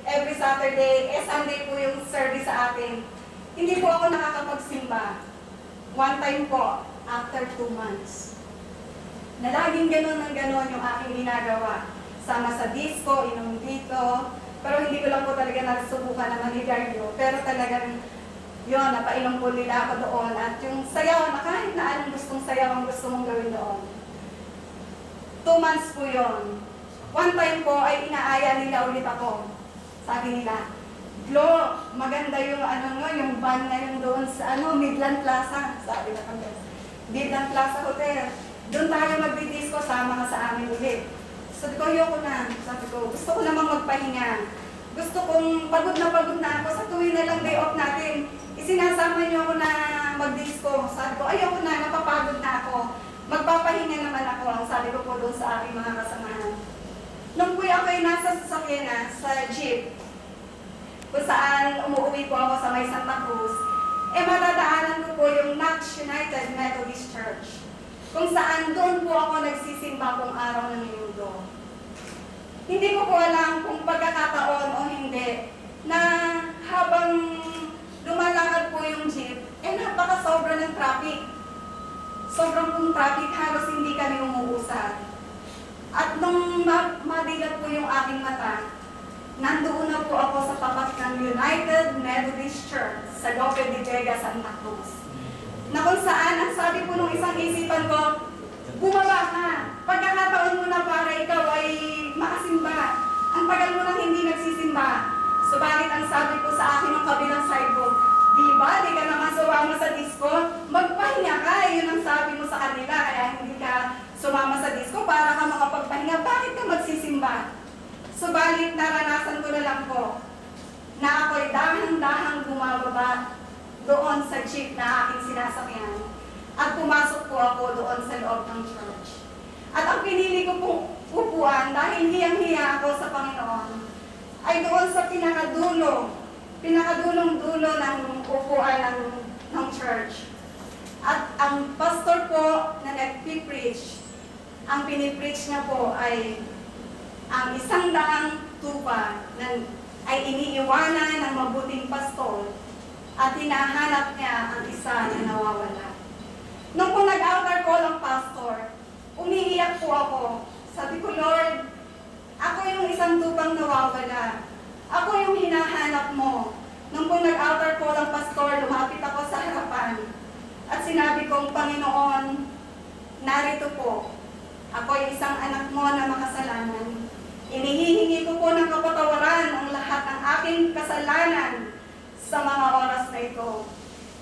every Saturday, Sunday po yung service sa atin. Hindi po ako nakakapagsimba. One time po, after 2 months. Na laging ganun ng ganun yung aking ginagawa. Sama sa disco, inom dito. Pero hindi ko lang po talaga nasubukan na manigaryo. Pero talagang yun, napainom po nila ako doon. At yung sayaw, na kahit na anong gustong sayaw ang gusto mong gawin doon. 2 months po yun. One time po ay inaaya nila ulit ako. Sabi nila, Glo, maganda yung yung van na yung doon sa Midland Plaza. Sabi na kami, Midland Plaza Hotel. Doon tayo magdi-disco, sama ka sa amin ulit. Sabi ko, ayoko na. Sabi ko, gusto ko namang magpahinga. Gusto kong pagod na ako sa tuwing na lang day off natin. Isinasama niyo ako na mag-disco. Sabi ko, ayoko na, napapagod na ako. Magpapahinga naman ako. Ang sabi ko po doon sa aking mga kasamahan. Nung po ako ay nasa sasakyan na, sa jeep, kung saan umuwi po ako sa may Santa Cruz, matadaanan ko po yung Knox United Methodist Church. Kung saan doon po ako nagsisimba kung araw ng linggo. Hindi ko po alam kung pagkakataon o hindi, na habang lumalakad po yung jeep, napaka-sobra ng traffic. Sobrang pong traffic, halos hindi kami umuusad. At nung madilat po yung aking mata, nandoon na po ako sa tapat ng United Methodist Church sa Lope de Vega, Santa Cruz. Na kung saan, ang sabi po nung isang isipan ko, bumaba ka. Pagkakataon mo na para ikaw ay makasimba. Ang tagal mo nang hindi nagsisimba. Subalit ang sabi po sa akin ng kabilang side ko, di ba, di ka naman sumama sa disco? Magpahinga ka, yun ang sabi mo sa kanila, kaya hindi ka sumama sa disco para ka makapagpahinga. Bakit ka magsisimba? Subalit naranasan ko na lang po na ako'y dahang-dahang bumababa doon sa jeep na aking sinasakyan at pumasok po ako doon sa loob ng church. At ang pinili ko pong upuan dahil hiyang-hiya ako sa Panginoon ay doon sa pinakadulong-dulo ng upuan ng church. At ang pastor po na nagpipreach, ang pinipreach niya po ay ang 100 tupa ay iniiwanan ng mabuting pastor at hinahanap niya ang isa na nawawala. Nung po nag-altar call ang pastor, umiiyak po ako. Sabi ko, Lord, ako yung 1 tupang nawawala. Ako yung hinahanap mo. Nung po nag-altar call ang pastor, lumapit ako sa harapan. At sinabi kong, Panginoon, narito po. Ako yung isang anak mo na makasalanan. Inihihingi ko po ng kapatawaran ang lahat ng aking kasalanan sa mga oras na ito.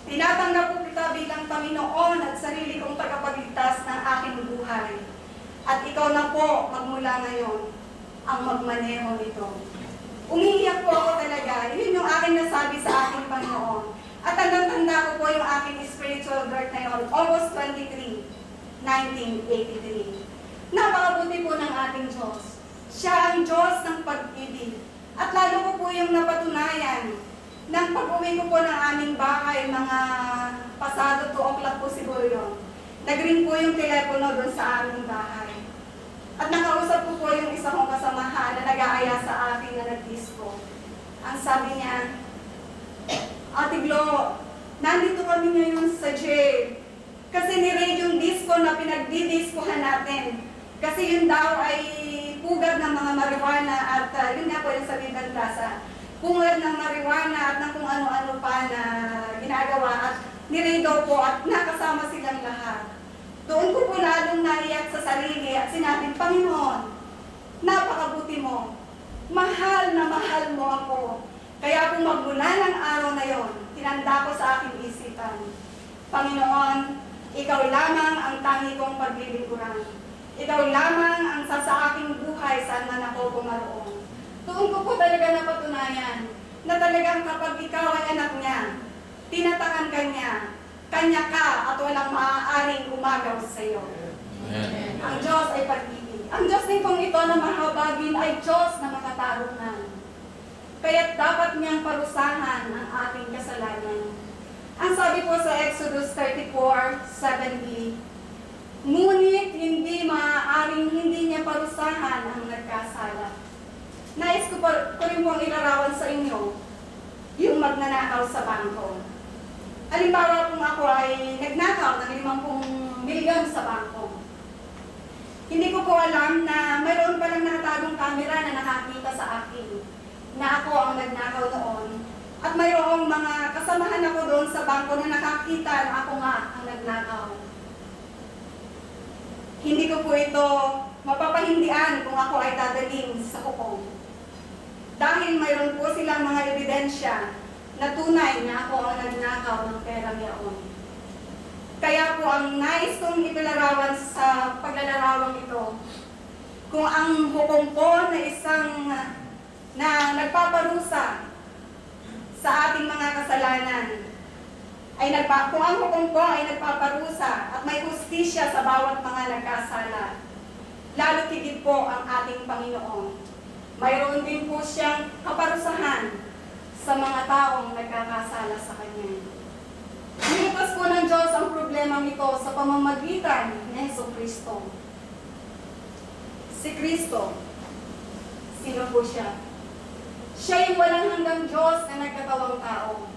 Tinatanggap po kita bilang Panginoon at sarili kong tagapagligtas ng aking buhay. At ikaw na po, magmula ngayon, ang magmaneho nito. Umiiyak po ako talaga. Yun yung aking nasabi sa aking Panginoon. At tanda ko po yung aking spiritual birth na yun, August 23, 1983. Napakabuti po ng ating Diyos. Siya ang Diyos ng pag-ibig. At lalo ko po yung napatunayan nang pag-uwi ko po ng aming bahay, mga pasado 2 o'clock po siguro yun. Nag-ring po yung telepono doon sa aming bahay. At nakausap ko po yung isa kong kasamahan na nag-aaya sa akin na nag-disco. Ang sabi niya, Ate Glo, nandito kami ngayon sa jail. Kasi ni-raid yung disco na pinagdidiscohan natin. Kasi yun daw ay pugad ng mga marijuana at yun nga po yung sa Midland Plaza. Pungad ng marijuana at ng kung ano-ano pa na ginagawa at ni-raid daw po at nakasama silang lahat. Doon ko po lalong naiyak sa sarili at sinabing, Panginoon, napakabuti mo. Mahal na mahal mo ako. Kaya kung magmula ng araw na yon, tinanda ko sa aking isipan, Panginoon, ikaw lamang ang tangi kong paglilingkuran. Ikaw lamang ang sa aking buhay saan man ako pumaroon. Doon ko po talaga napatunayan na talagang kapag ikaw ay anak niya, tinatakan ka niya, kanya ka at walang maaaring umagaw sa iyo. Amen. Ang Diyos ay pag-ibig. Ang Diyos din pong ito na mahabagin ay Diyos na makatarungan. Kaya't dapat niyang parusahan ang ating kasalanan. Ang sabi po sa Exodus 34:7b, ngunit hindi maaaring hindi niya parusahan ang nagkasala. Nais ko ko rin po ang ilarawan sa inyo, yung magnanakaw sa bangko. Halimbawa kung ako ay nagnakaw ng 50 miliyon sa bangko. Hindi ko po alam na mayroon palang nakatagong camera na nakakita sa akin na ako ang nagnakaw noon. At mayroong mga kasamahan ako doon sa bangko na nakakita na ako nga ang nagnakaw. Hindi ko po ito mapapahindian kung ako ay dadaling sa hukom. Dahil mayroon po silang mga ebidensya na tunay na ako ang nagnakaw ng perang yaon. Kaya po ang nais kong ipilarawan sa paglalarawang ito, kung ang hukom po na isang na nagpaparusa sa ating mga kasalanan, kung ang hukom po ay nagpaparusa at may hustisya sa bawat mga nagkasala, lalo higit po ang ating Panginoon. Mayroon din po siyang kaparusahan sa mga taong nagkakasala sa Kanya. Nilutas po ng Diyos ang problema ito sa pamamagitan ni Jesucristo. Si Kristo, sino po siya? Siya yung walang hanggang Diyos na nagkatawang tao.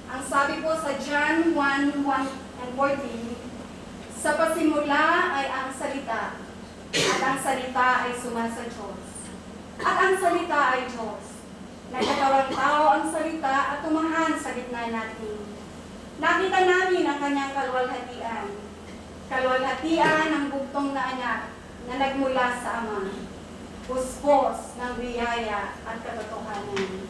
Ang sabi po sa John 1:1 and 14, sa pasimula ay ang salita, at ang salita ay sumasa Diyos. At ang salita ay Diyos. Nagkatawang tao ang salita at tumahan sa gitna natin. Nakita namin ang kanyang kalwalhatian. Kalwalhatian ng bugtong na anak na nagmula sa Ama. Puspos ng biyaya at katotohanan.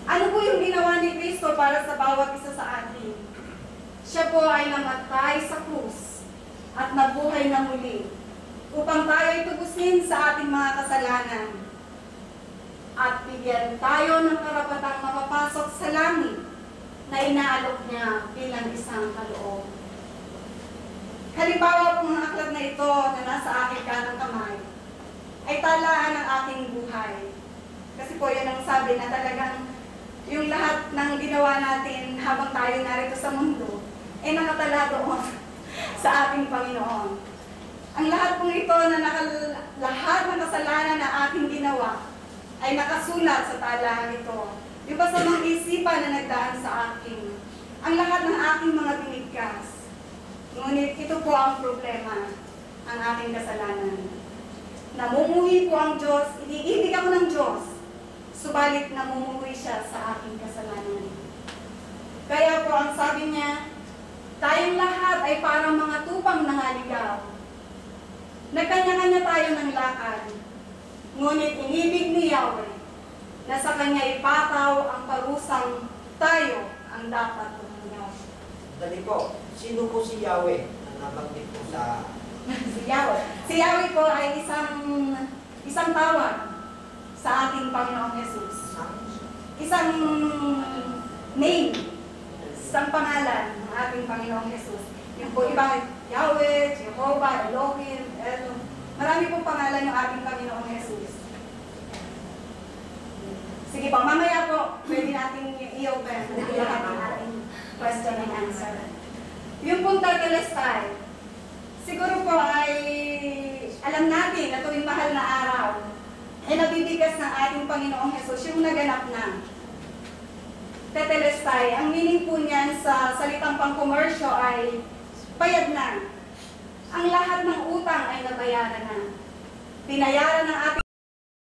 Ano po yung ginawa ni Kristo para sa bawat isa sa atin? Siya po ay namatay sa krus at nabuhay na muli upang tayo ay tubusin sa ating mga kasalanan at bigyan tayo ng karapatang makapasok sa langit na inaalok niya bilang isang kaloob. Halimbawa po ng aklat na ito na nasa aking kanang kamay ay talaan ng ating buhay. Kasi po yan ang sabi na talagang yung lahat ng ginawa natin habang tayo narito sa mundo ay nakatala doon sa ating Panginoon. Ang lahat pong ito na lahat ng kasalanan na ating ginawa ay nakasulat sa talaan ito. Yung kasamang isipan na nagdaan sa akin, ang lahat ng aking mga binigkas. Ngunit ito po ang problema, ang aking kasalanan. Namumuhi po ang Diyos, iniibig ako ng Diyos, subalit namumuhi siya sa aking kasalanan. Kaya po ang sabi niya, tayong lahat ay parang mga tupang nangaligaw. Nagkanya-kanya tayo ng lakad, ngunit inibig ni Yahweh na sa Kanya ipataw ang parusang tayo ang dapat tumanggap. Dali po, sino po si Yahweh na nabanggit po sa... Si Yahweh. Si Yahweh po ay isang tawag sa ating Panginoong Jesus. Isang name, isang pangalan ng ating Panginoong Jesus. Yung po iba, Yahweh, Jehovah, Elohim, Elohim. Marami pong pangalan yung ating Panginoong Jesus. Sige po, mamaya po, pwede natin i-open ang lahat ng ating question and answer. Yung pong Tetelestai, siguro po ay alam natin na tuwing mahal na araw, ay nabibigas ng ating Panginoong Jesus yung naganap na. Tetelestai, ang meaning po niyan sa salitang pang-komersyo ay bayad na. Ang lahat ng utang ay nabayaran na. Binayaran ng ating